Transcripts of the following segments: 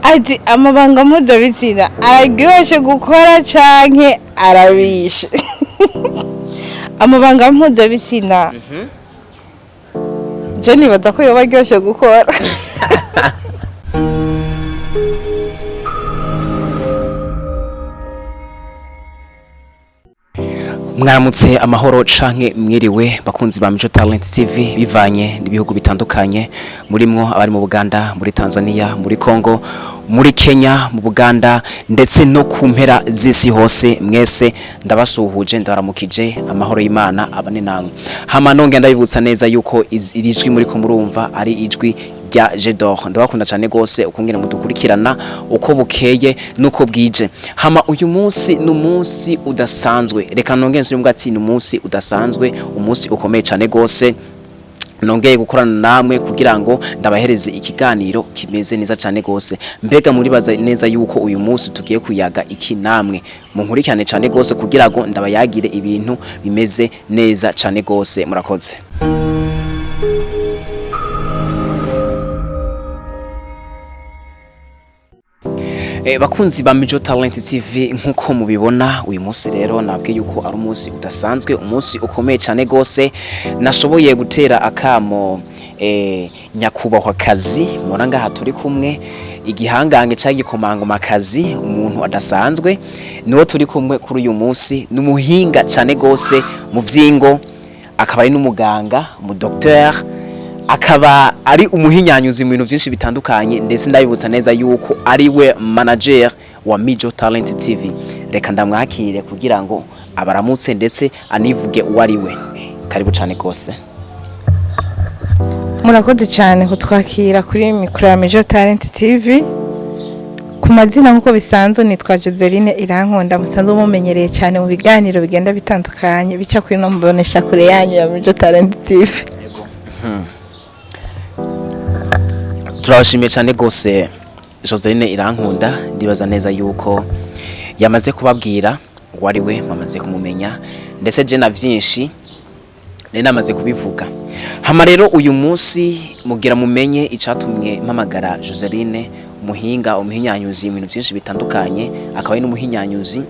ati amabanga mpuzabitsina araryoshe gukora canke arabishe. Amabanga mpuzabitsina je nibaza ko yoba aryoshe gukora. Mwaramutse amahoro canke mwiriwe bakunzi ba Mico Talent TV bivanye n'ibihugu bitandukanye murimwo abari mu Buganda, muri Tanzania, muri Congo, muri Kenya, mu Buganda ndetse no ku mpera z'isi hose. Mwese ndabasuhuje ndaramukije amahoro y'Imana abane namwe. Hama nonge ndabibutsa neza yuko irijwi muri ko murumva ari ijwi rya Jedor. Ndabakunda cyane gose ukungene mudukurikirana uko bukeye nuko bwije. Hama uyu munsi n'umunsi udasanzwe. Reka nonge nsuri mbwatsi n'umunsi udasanzwe, umunsi ukomeye cyane gose. Nongeye gukorana namwe kugira ngo ndabahereze ikiganiro kimeze neza cyane gose. Mbega muri baza neza yuko uyu munsi tugiye kuyaga iki namwe munkurikirane cyane gose kugira ngo ndabayagire ibintu bimeze neza cyane gose. Murakoze. Bakunzi ba Mico Talent TV nkuko mubibona uyu munsi rero nabwiye yuko ari umunsi udasanzwe, umunsi ukomeye cyane gose. Nashoboye gutera akamo nyakubahwa kazi mura ngaha turi kumwe, igihangange cy'agikomango makazi, umuntu adasanzwe niwo turi kumwe kuri uyu munsi. Numuhinga cyane gose mu vyingo, akaba ari n'umuganga, mu docteur, akaba ari umuhinyanyuzi mu bintu byinshi bitandukanye, ndetse ndabibutsa neza yuko ari we manager wa Mico Talent TV. Reka ndamwakire kugira ngo abaramutse ndetse anivuge uwari we. Karibu cyane gose. Murakoze cyane kutwakira kuri mikro ya Mico Talent TV. Ku mazina nkuko bisanzwe nitwa Joseline Irankunda, musanzwe mumenyereye cyane mu biganiro bigenda bitandukanye bica kuri no mubonesha kure yanyu ya Mico Talent TV. Turashimiye cyane gose Joseline Irankunda. Ndibaza neza yuko yamaze kubabwira wari we, mamaze kumumenya ndetse je na vyinshi namaze kubivuga. Hama rero uyu munsi mugira mumenye icatumye mpamagara Joseline, umuhinyanyuzi mu bintu byinshi bitandukanye, akaba ari n'umuhinyanyuzi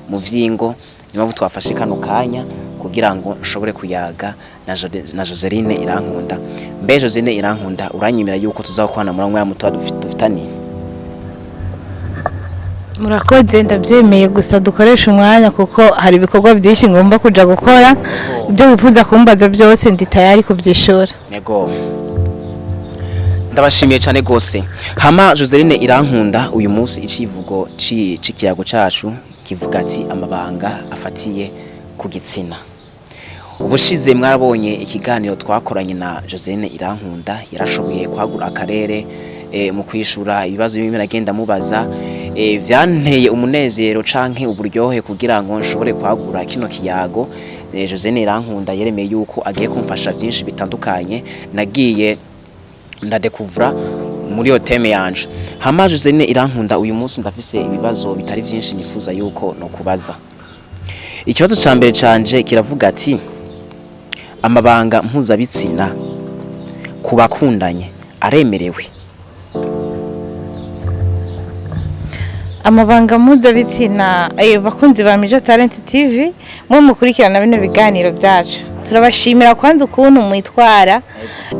mu vyingo. Niba twafashe kano kanya kugira ngo nshobore kuyaga na Joseline Irankunda. Mbe Joseline Irankunda, uranyimira yuko tuzakwana muramwe ya mutwa dufitani? Murakoze, ndabyemeye, gusa dukoresha umwanya kuko hari ibikorwa byinshi ngomba kuja gukora. Ibyo wifuza kumbaza byose ndi tayari kubyishura. Yego. Ndabashimiye cyane gose. Hama Joseline Irankunda, uyu munsi icivugo cikiyago cacu kivuga ati amabanga afatiye ku gitsina. Ubushize mwarabonye ikiganiro twakoranye na Joseline Irankunda, yarashoboye kwagura akarere mu kwishura ibibazo bimwe nagenda mubaza. Vyanteye umunezero canke uburyohe kugira ngo nshobore kwagura kino kiyago. Joseline Irankunda yeremeye yuko agiye kumfasha byinshi bitandukanye, nagiye ndadekuvura muri yo teme yanje. Hama Joseline Irankunda, uyu munsi ndafise ibibazo bitari byinshi nifuza yuko no kubaza. Ikibazo ca mbere canje kiravuga ati amabanga mpuzabitsina ku bakundanye aremerewe? Amabanga mpuzabitsina bakunzi ba Mico Talent TV mwe mukurikirana bino biganiro byacu, turabashimira kwanza ukuntu mwitwara.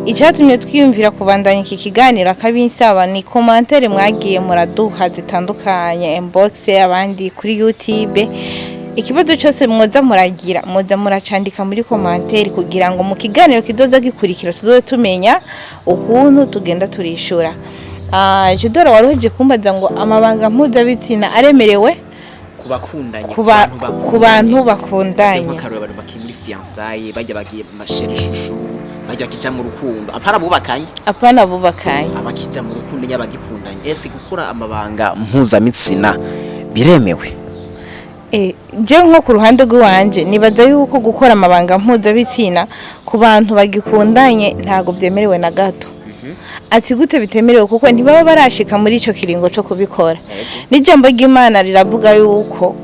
Icyatumye twiyumvira kubandanya iki kiganiro akabinsaba ni commentaire mwagiye muraduha zitandukanye, inbox, abandi kuri YouTube. Ikibazo cyose mwoza muragira mwoza muracandika muri commentaire kugira ngo mu kiganiro kidoza gikurikira tuzoe tumenya ukuntu tugenda turishura. Jedora waroje kumbaza ngo amabanga mpuzabitsina aremerewe kubakundanye, ku bantu bakundanye. Bakarura bari bakiri fiançailles, bajya bagiye masheri shushu, bajya kija mu rukundo. Apana bubakanye? Apana bubakanye. Abakija mu rukundo nyabagikundanye. Ese gukora amabanga mpuzabitsina biremewe? Je nko ku ruhande rw'iwanje nibaza yuko gukora amabanga mpuzabitsina ku bantu bagikundanye ntago byemerewe na gato. Ati gute bitemerewe? Kuko ntibaba barashika muri ico kiringo cyo kubikora. N'ijambo ry'Imana riravuga yuko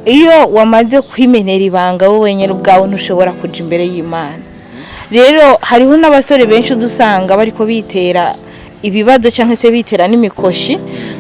iyo wamaze kwimenera ibanga wowe wenyene ubwawe ntushobora kuja imbere y'Imana. Rero hariho n'abasore benshi dusanga bariko bitera ibibazo cyangwa se bitera n'imikoshi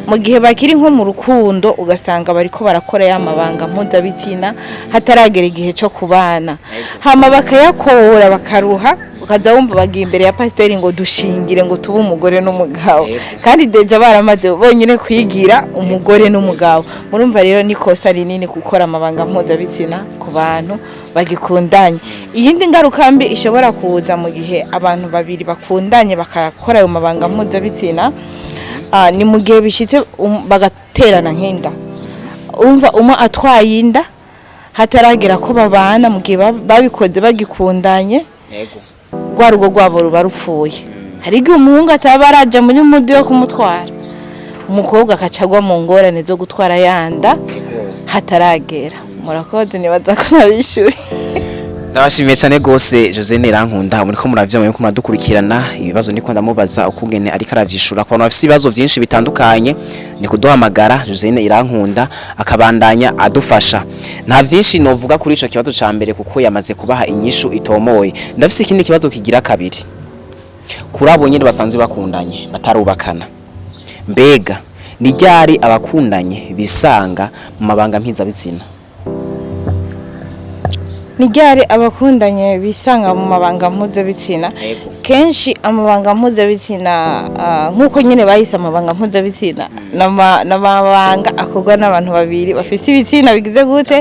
mu gihe bakiri nko mu rukundo ugasanga bariko barakora y'amabanga mpuzabitsina hataragera igihe cyo kubana hama bakayakora bakaruha ukaza wumva bagiye imbere ya pasiteri ngo dushingire ngo tube umugore n'umugabo kandi deja baramaze bonyine kwigira umugore n'umugabo murumva rero ni kosa rinini gukora amabanga mpuzabitsina ku bantu bagikundanye iyindi ngaruka mbi ishobora kuza mu gihe abantu babiri bakundanye bakakora ayo mabanga mpuzabitsina ni mu gihe bishitse bagaterana nk'inda umva umwe atwaye inda hataragera ko babana mu gihe babikoze bagikundanye rwa rugo rwabo ruba rupfuye hari igihe umuhungu ataba araja muri mudi yo kumutwara umukobwa akacagwa mu ngorane zo gutwara yanda hataragera murakoze nibaza ko nabishyuye ndabashimiye cyane gose Jose Nerankunda muri ko muravyama yuko muradukurikirana ibibazo niko ndamubaza ukungene ariko aravyishura kwa bafite ibibazo byinshi bitandukanye ni kuduhamagara Jose Nerankunda akabandanya adufasha nta byinshi novuga kuri ico kibazo ca mbere kuko yamaze kubaha inyishu itomoye ndafise ikindi kibazo kigira kabiri kurabo nyine basanzwe bakundanye batarubakana mbega ni ryari abakundanye bisanga mu mabanga mpizabitsina Nigari abakundanye bisanga mu mabanga mpuzabitsina kenshi amabanga mpuzabitsina nkuko nyine bayise amabanga mpuzabitsina n'amabanga akorwa n'abantu babiri bafite ibitsina bigize gute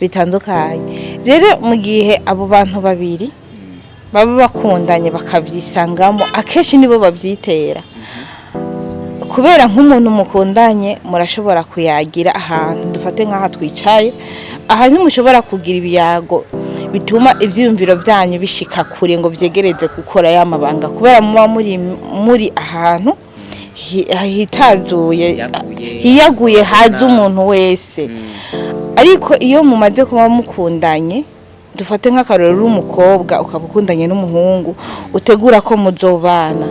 bitandukanye rero mu gihe abo bantu babiri baba bakundanye bakabyisangamo akenshi nibo babyitera kubera nk'umuntu mukundanye murashobora kuyagira ahantu dufate nk'aha twicaye ahantu mushobora kugira ibiyago bituma ivyumviro byanyu bishika kure ngo byegereze gukora y'amabanga kubera muba muri ahantu hitazuye hiyaguye haje umuntu wese ariko iyo mumaze kuba mukundanye dufate nk'akarero umukobwa ukabukundanye n'umuhungu utegura ko muzobana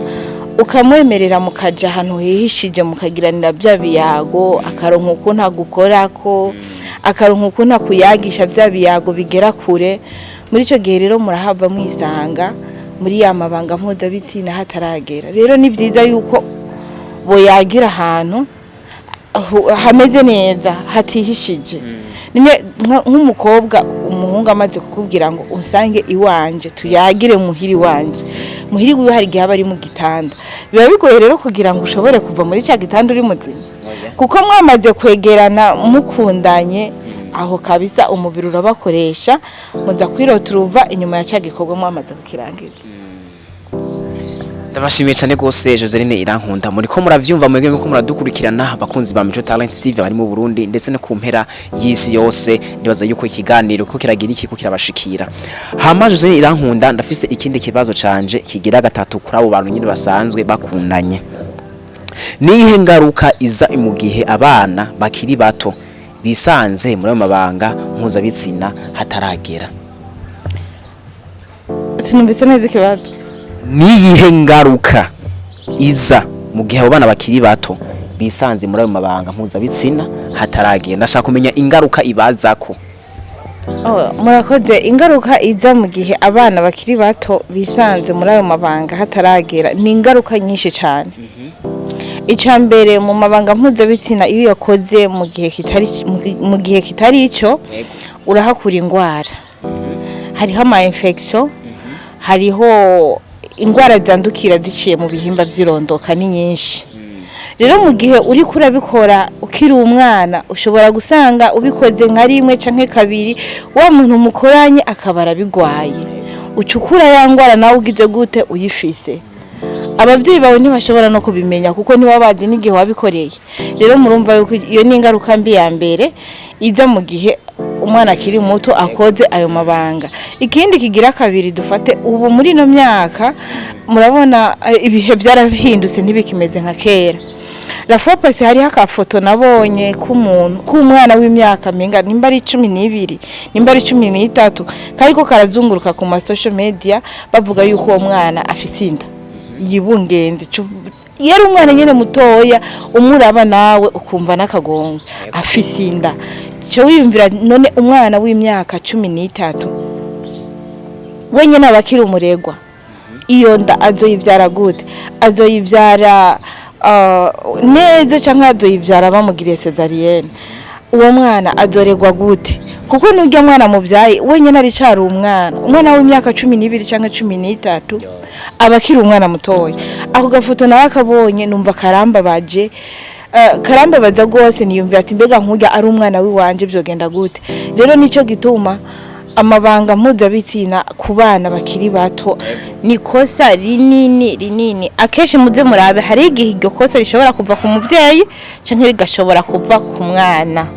ukamwemerera mukaja ahantu hihishije mukagiranira bya biyago akaronka uko ntagukorako akaronka uko ntakuyagisha bya biyago bigera kure muri ico gihe rero murahava mwisanga muri ya mabanga mpuzabitsina hataragera rero ni byiza yuko boyagira ahantu hameze neza hatihishije nk'umukobwa umuhungu amaze kukubwira ngo unsange iwanje tuyagire muhiri wanje muhiri wiwe hari gihe bari mu gitanda biba bigoye rero kugira ngo ushobore kuva muri cya gitanda uri muzima kuko mwamaze kwegerana mukundanye aho kabisa umubiri urabakoresha muza kwirota uruva inyuma ya cya gikorwa mwamaze kukirangiza ndabashimiye cyane gose Jose Nerankunda muri ko muravyumva mwege ko muradukurikirana abakunzi ba Mico Talent TV bari mu Burundi ndetse no ku mpera y'isi yose ndibaza yuko ikiganiro ko kiragira iki ko kirabashikira hama Jose Nerankunda ndafise ikindi kibazo canje kigira gatatu kuri abo bantu nyine basanzwe bakundanye niyihe ngaruka iza mu gihe abana bakiri bato bisanze muri mabanga mpuzabitsina hataragera sinumvise neza ikibazo niyihe ngaruka iza mu gihe abana bakiri bato bisanze muri mabanga mpuzabitsina hataragera ndashaka kumenya ingaruka ibazako murakoze ingaruka iza mu gihe abana bakiri bato bisanze muri ayo mabanga hataragera ni ingaruka nyinshi cyane icambere mu mabanga mpuzabitsina iyo yakoze mu gihe kitari ico urahakura ingwara hariho ama infection hariho ingwara zandukira ziciye mu bihimba by'irondoka ni nyinshi rero mu gihe uri kurabikora ukiri umwana ushobora gusanga ubikoze nka rimwe canke kabiri wa muntu mukoranye akabara bigwaye ucukura ya ngwara nawe ugize gute uyifise abavyeyi bawe ntibashobora no kubimenya kuko niba bazi n'igihe wabikoreye rero murumva yuko iyo ni ingaruka mbi ya mbere iza mu gihe umwana akiri muto akoze ayo mabanga ikindi kigira kabiri dufate ubu muri no myaka murabona ibihe byarahindutse ntibikimeze nka kera la fopasi hari akafoto nabonye k'umwana w'imyaka menga nimba ari 12 nimba ari 13 kariko karazunguruka ku ma social media bavuga yuko uwo mwana afise inda yibungenze yari umwana nyene mutoya umuraba nawe ukumva nakagongo afise inda cyo wiyumvira none umwana w'imyaka 13 wenyene abakiri umuregwa iyo nda azoyivyara gute, azoyivyara neza canke azoyivyara bamugiriye cesarienne, uwo mwana azoregwa gute? Kuko nurya mwana muvyaye wenyene ari cari umwana w'imyaka 12 canke 13 abakiri umwana mutoya. Ako gafoto nawe akabonye numva karambabaje, karambabaza gose, niyumvira ati mbega nkurya ari umwana wiwanje vyogenda gute? Rero nico gituma amabanga mpuzabitsina ku bana bakiri bato ni kosa rinini. Akenshi muze murabe hari igihe iryo kosa rishobora kuva ku muvyeyi canke rigashobora kuva ku mwana.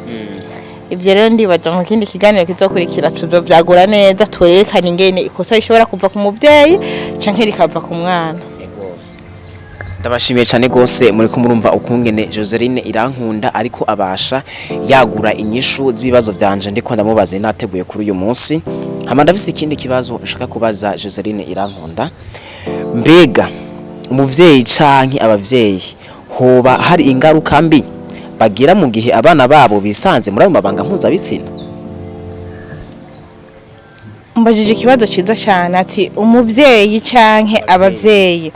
Ibyo rero ndibaza mu kindi kiganiro kizokurikira tuzovyagura neza, twerekana ingene ikosa rishobora kuva ku muvyeyi canke rikava ku mwana. Ndabashimiye cyane gose muri ko murumva ukungene Joseline Irankunda ariko abasha yagura inyishu z'ibibazo vyanje ndiko ndamubaze nateguye kuri uyu munsi. Hama ndafise ikindi kibazo nshaka kubaza Joseline Irankunda, mbega umuvyeyi canke abavyeyi hoba hari ingaruka mbi bagira mu gihe abana babo bisanze muri ayo mabanga mpuzabitsina? Mbajije ikibazo ciza cyane ati umuvyeyi canke abavyeyi.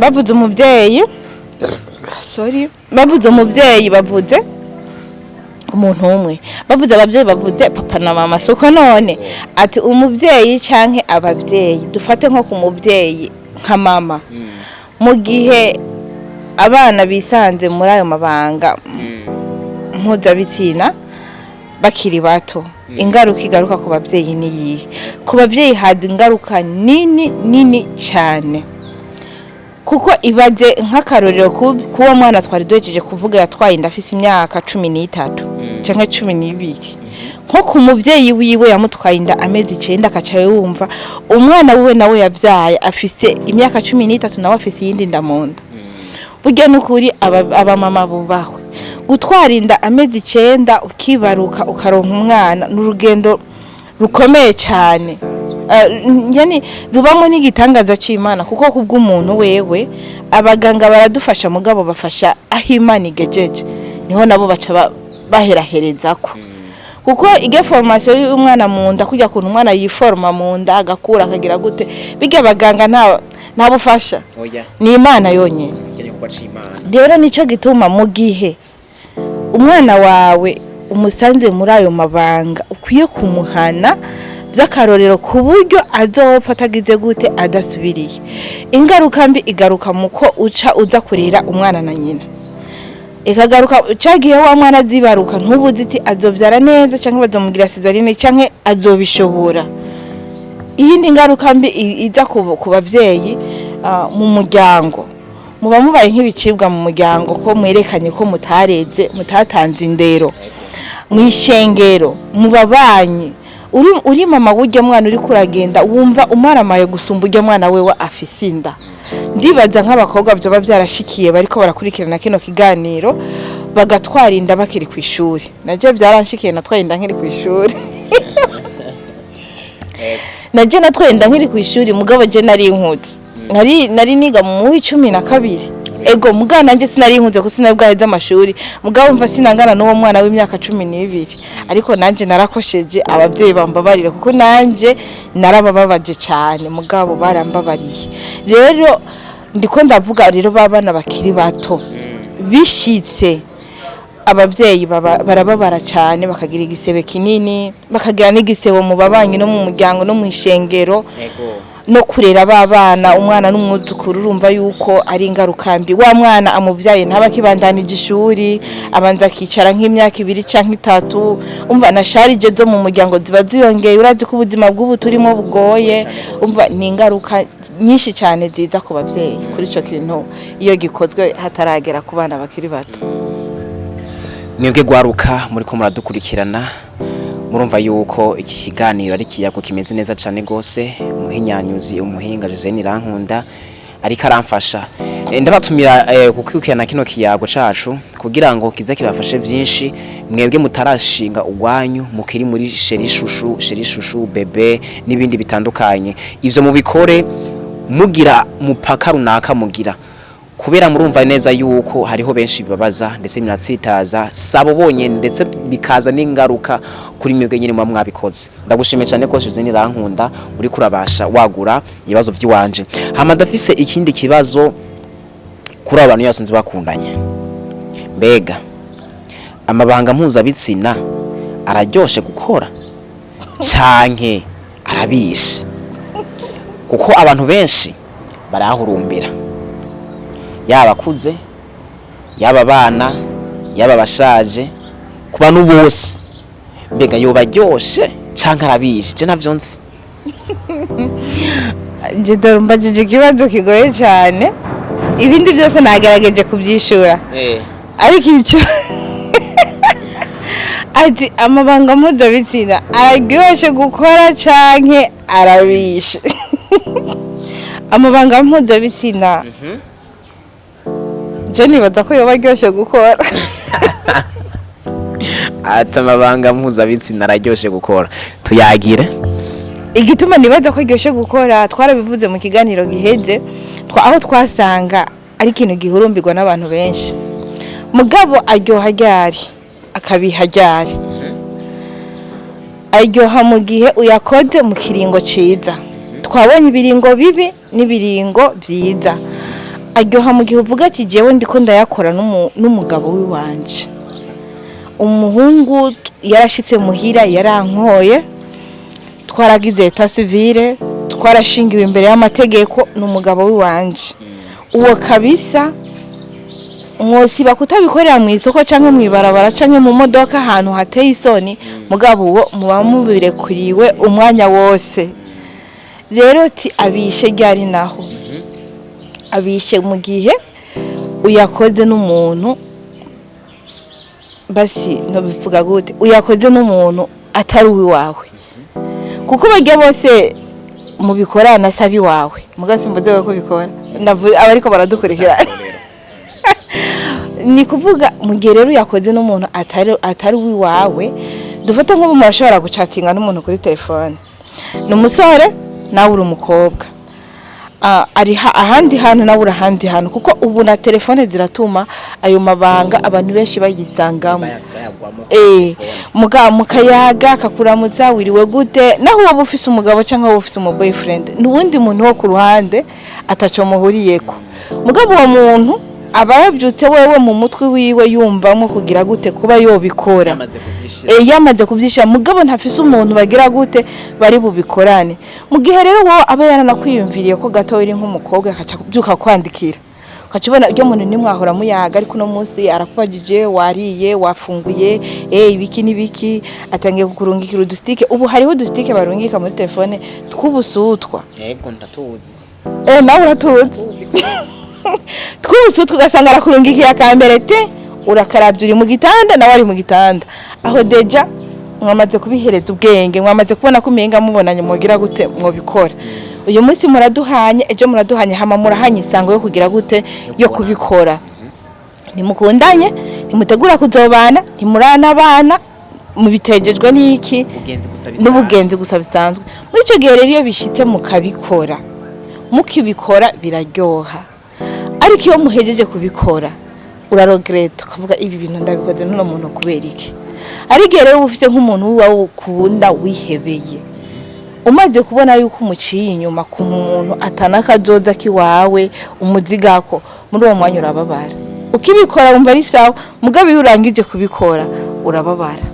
Bavuze umuvyeyi, bavuze umuvyeyi, bavuze umuntu umwe, bavuze abavyeyi, bavuze papa na mama. Soko none ati umuvyeyi canke abavyeyi, dufate nko ku muvyeyi nka mama, mu gihe abana bisanze muri ayo mabanga mpuzabitsina bakiri bato, ingaruka igaruka ku bavyeyi niyihe? Ku bavyeyi haza ingaruka nini cyane, kuko ibaze nk'akarorero kuwo mwana twari dojeje kuvuga yatwaye indafise imyaka 13 canke 12, nko ku muvyeyi wiwe yamutwaye inda amezi 9 akacaye wumva umwana wiwe nawe yavyaye afise imyaka 13 nawe afise yindi nda mu nda. Burya nukuri aba mama bubahwe, gutwara inda amezi 9 ukibaruka ukaronka umwana n'urugendo rukomeye cyane, yani rubamo n'igitangaza c'Imana, kuko kubw'umuntu wewe abaganga baradufasha mugabo bafasha aho Imana igejeje, niho nabo baca baheraherezako. Kuko ige formation y'umwana mu nda kujya kuntu umwana yiforma mu nda agakura akagira gute, bige abaganga nta bufasha, ni Imana yonyene. Rero nico gituma mu gihe umwana wawe umusanze muri ayo mabanga ukwiye kumuhana by'akarorero ku buryo azopfa atagize gute adasubiriye. Ingaruka mbi igaruka muko uza kurera umwana na nyina, ikagaruka cagiye wa mwana azibaruka ntubuzi iti azovyara neza canke bazomugira cesarienne canke azobishobora. Iyindi ngaruka mbi iza ku bavyeyi mu muryango, muba mubaye nk'ibicibwa mu muryango ko mwerekanye ko mutatanze indero mwishengero, mubabanyi. Uri mama w'ujya mwana uri kuragenda wumva umaramaye gusumba ujya mwana wewe afise inda. Ndibaza nk'abakobwa byo bavyarashikiye bariko barakurikirana kino kiganiro bagatwara inda bakiri ku ishuri. Naje byaranshikiye natwaye inda nkiri ku ishuri. Naje natwaye inda nkiri ku ishuri mugabo je nari inkutse. Nari niga mu 12. Ego mugana nanje sinari inkunze ko sinabwaheza amashuri, mugabo mva sinangana n'uwo mwana w'imyaka 12, ariko nanje narakosheje abavyeyi bambabarira kuko nanje narabababaje cyane, mugabo barambabariye. Rero ndiko ndavuga rero babana bakiri bato bishitse abavyeyi barababara cyane, bakagira igisebe kinini, bakagira n'igisebo mu babanyi no mu muryango no mu ishengero. No kurera babana umwana n'umwuzukuru urumva yuko ari ingaruka mbi. Wa mwana amuvyaye ntaba kibandanije ishuri, abanza kicara nk'imyaka 2 canke 3, umva na sharije zo mu muryango ziba ziyongeye. Urazi ko ubuzima bw'ubu turimo bugoye, umva ni ingaruka nyinshi cyane ziza ku bavyeyi kuri ico kintu iyo gikozwe hataragera ku bana bakiri bato. Mwebwe gwaruka muri ko muradukurikirana, murumva yuko iki kiganiro ari kiyago kimeze neza cyane gose. Umuhinyanyuzi umuhinga Joseline Irankunda ariko aramfasha, ndabatumira kukwikirana kino kiyago cacu kugira ngo kize kibafashe byinshi. Mwebwe mutarashinga ugwanyu mukiri muri sherishushu bebe n'ibindi bitandukanye, ivyo mubikore mugira mupaka runaka mugira kubera murumva neza yuko hariho benshi bibabaza ndetse binatsitaza sabo bonye ndetse bikaza n'ingaruka kuri mwebwe nyine mwa mwabikoze. Ndagushimiye cyane ko Josene Irankunda uri kurabasha wagura ibibazo by'iwanje. Hama ndafise ikindi kibazo kuri abantu yasinze bakundanye. Mbega amabanga mpuzabitsina araryoshe gukora canke arabishe? Kuko abantu benshi barahurumbira, yaba akuze, yaba abana, yaba bashaje, ku bantu bose. Mbega yoba aryoshe canke arabishe? Je navyo nzi. Je dorumbajije ikibazo kigoye cyane, ibindi byose nagerageje kubyishura. Ariko icyo ati amabanga mpuzabitsina araryoshe gukora canke arabishe? Amabanga mpuzabitsina je nibaza ko yoba aryoshe gukora. Ati amabanga mpuzabitsina araryoshe gukora, tuyagire. Igituma nibaza ko aryoshe gukora twarabivuze mu kiganiro giheze, aho twasanga ari ikintu gihurumbirwa n'abantu benshi. Mugabo aryoha ryari akabiha ryari? Aryoha mu gihe uyakoze mu kiringo ciza. Twabonye ibiringo bibi n'ibiringo byiza. Aryoha mu gihe uvuga ati jewe ndiko ndayakora n'umugabo wiwanje. Umuhungu yarashitse muhira yarankoye, twaragize eta civile, twarashingiwe imbere y'amategeko n'umugabo wiwanje. Uwo kabisa mwosiba kutabikorera mu isoko canke mu ibarabara canke mu modoka ahantu hateye isoni, mugabo uwo muba mubirekuriwe umwanya wose. Rero ti abishe ryari naho? Abishe mu gihe uyakoze n'umuntu, basi no bivuga gute, uyakoze n'umuntu atari uwiwawe. Kuko bajya bose mubikorana sabi wawe, mugasi mvuze ko bikora abariko baradukurikira. Ni kuvuga mu gihe rero yakoze n'umuntu atari uwiwawe, dufata nko murashobora gucatinga n'umuntu kuri telefone, n'umusore nawe uri umukobwa, ari ahandi hantu nawe uri ahandi hantu, kuko ubu na telefone ziratuma ayo mabanga abantu benshi bayisangamo. Mukayaga akakuramutsa wiriwe gute, naho waba ufise umugabo cyangwa waba ufise umu boyfriend, n'uwundi muntu wo ku ruhande ataco muhuriyeko. Mugabo uwo muntu aba yabyutse wewe mu mutwe wiwe yumvamo kugira gute kuba yobikora, yamaze kubyisha. Mugabo ntafise umuntu bagira gute bari bubikorane. Mu gihe rero wowe aba yaranakwiyumviriye ko gato iri nk'umukobwa akaca kubyuka kwandikira, ukacibona ibyo muntu ni mwahora muyaga, ariko no munsi arakubajije wariye wafunguye ibiki nibiki, atangiye kukurungikira udustike. Ubu hariho udustike barungika muri telefone tw'ubusutwa. Yego ndatuzi. Nawe uratuzi. Twubusu ugasanga arakurungikiye akambere te urakarabye uri mu gitanda nawe ari mu gitanda. Aho deja mwamaze kubihereza ubwenge, mwamaze kubona ko umenga mubonanye mugira gute mwobikora. Uyu munsi muraduhanye, ejo muraduhanye, hama murahanye isango yo kugira gute yo kubikora. Nimukundanye, nimutegura kuzobana, ntimurana abana, mubitejejwe n'iki n'ubugenzi gusa bisanzwe. Muri ico gihe rero iyo bishitse mukabikora, mukibikora biraryoha. Ariko iyo muhejeje kubikora uraregreta, ukavuga ibi bintu ndabikoze n'uno muntu kubera iki. Ariko rero ufite nk'umuntu wawe ukunda wihebeye, umaze kubona yuko umuciye inyuma ku muntu atanakazoza kiwawe umuzigako, muri uwo mwanya urababara. Ukibikora wumva ari sawa, mugabo iyo urangije kubikora urababara.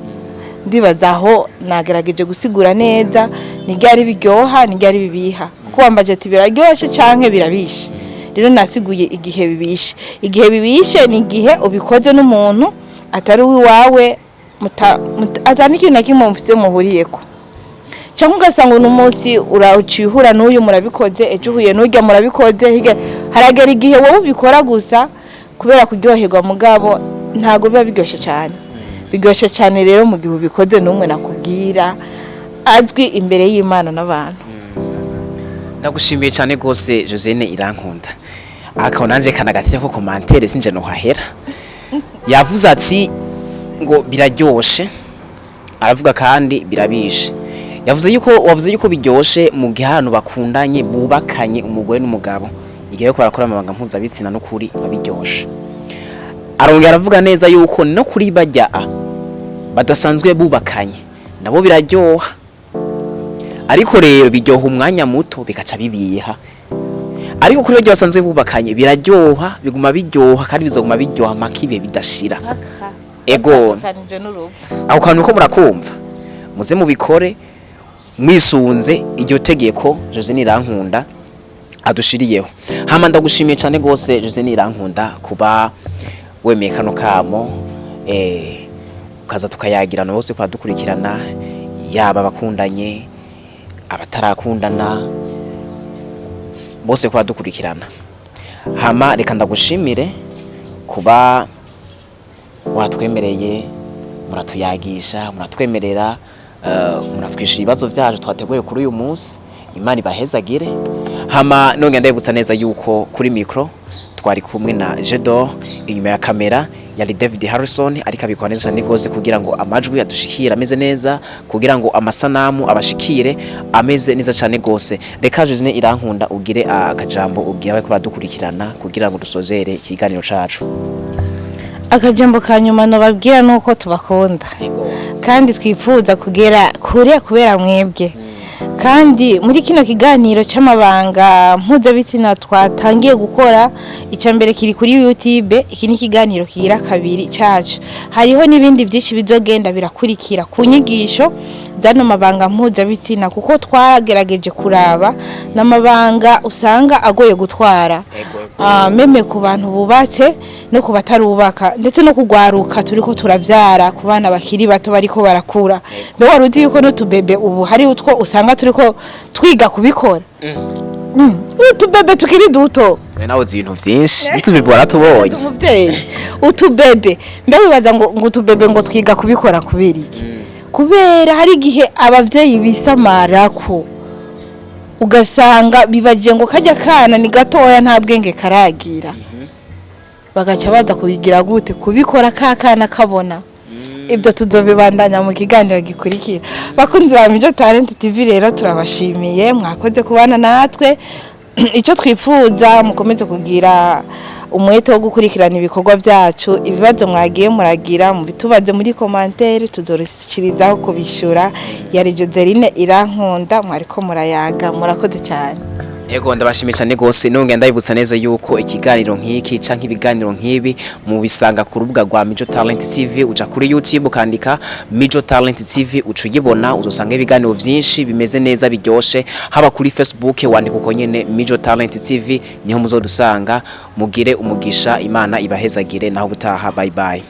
Ndibaza aho nagerageje gusigura neza, n'iryari biryoha n'iryari bibiha, kuko wambaje ati biraryoshe canke birabishe. Rero nasiguye igihe bibishe. Igihe bibishe ni igihe ubikoze n'umuntu atari wiwawe, atani ikintu na kimwe mufite muhuriyeko. Cyangwa ugasanga uno munsi uracihura n'uyu murabikoze, ejo uhuye n'urya murabikoze, haragera igihe wowe ubikora gusa kubera kuryoherwa, mugabo ntago biba biryoshye cyane. Biryoshye cyane rero mu gihe ubikoze n'umwe nakubwira azwi imbere y'Imana n'abantu. Ndagushimiye cyane gose Josene Irankunda. Akonanje kanagatire ko commentaire sinje no hahera. Yavuze ati ngo biraryoshe, aravuga kandi birabishe. Wavuze yuko biryoshe mu gihe hano bakundanye bubakanye umugore n'umugabo. igihe ko arakora amabanga mpuzabitsina no kuri babiryosha. Arongera aravuga neza yuko no kuri bajya badasanzwe bubakanye nabo biraryoha, ariko rero biryoha umwanya muto bikaca bibiha. Ariko kuri bajya basanzwe bubakanye biraryoha, biguma biryoha kandi bizoguma biryoha makibe bidashira. Ego aho kantu ko murakumva, muze mubikore mwisunze iryo tegeko Jose Nirankunda adushiriyeho. Hama ndagushimiye cyane gose Jose Nirankunda kuba wemeye kano kamo, ukaza tukayagirana bose kwa dukurikirana, yaba bakundanye abatarakundana bose kwa dukurikirana. Hama reka ndagushimire kuba watwemereye, muratuyagisha, muratwemerera, muratwishyura ibibazo byacu twateguye kuri uyu munsi. Imana ibahezagire. Hama nongera ndabibutsa neza yuko kuri micro twari kumwe na Jedor, inyuma ya kamera yari David Harrison, ariko abikora neza cyane gose kugira ngo amajwi adushikire ameze neza, kugira ngo amasanamu abashikire ameze neza cyane gose. Reka Jose Irankunda ugire akajambo ubwira ko badukurikirana kugira ngo dusozere ikiganiro cacu. Akajambo kanyuma no babwira nuko tubakunda kandi twifuza kugera kure kubera mwebwe. Kandi muri kino kiganiro c'amabanga mpuzabitsina twatangiye gukora, icya mbere kiri kuri YouTube, iki ni kiganiro kigira kabiri cacu. Hariho nibindi byinshi bizogenda birakurikira ku nyigisho zano mabanga mpuzabitsina, kuko twagerageje kuraba n'amabanga usanga agoye gutwara, meme ku bantu bubatse no ku batarubaka, ndetse no kugwaruka turiko turavyara ku bana bakiri bato bariko barakura. Mbe waruzi yuko no tubebe ubu hari utwo usanga turiko twiga kubikora. Utubebe tukiri duto, nawo zintu vyinshi utubebe waratubonye. Utubebe mbe bibaza ngo utubebe ngo twiga kubikora kubera iki? Kubera hari igihe abavyeyi bisamarako ugasanga bibaje ngo kajya kana ni gatoya nta bwenge karagira, bagaca baza kubigira gute kubikora kakana kabona. Ibyo tuzobibandanya mu kiganiro gikurikira. Bakunzi ba Mijo Talent TV rero turabashimiye, mwakoze kubana natwe. Icyo twifuza mukomeze kugira umwete wo gukurikirana ibikorwa byacu. Ibibazo mwagiye muragira mu bitubaze muri commentaire, tuzorishirizaho kubishura. Yari Joseline Irankunda, mwariko murayaga, murakoze cyane. Ego ndabashimiye cyane gose. Nongera ndabibutsa neza yuko ikiganiro nk'iki canke ibiganiro nk'ibi mu bisanga ku rubuga rwa Mijo Talent TV. Uca kuri YouTube ukandika Mijo Talent TV ucugibona, uzosanga ibiganiro vyinshi bimeze neza biryoshe. Haba kuri Facebook wandika uko nyene Mijo Talent TV, niho muzodusanga. Mugire umugisha, Imana ibahezagire, naho gutaha. Bye bye.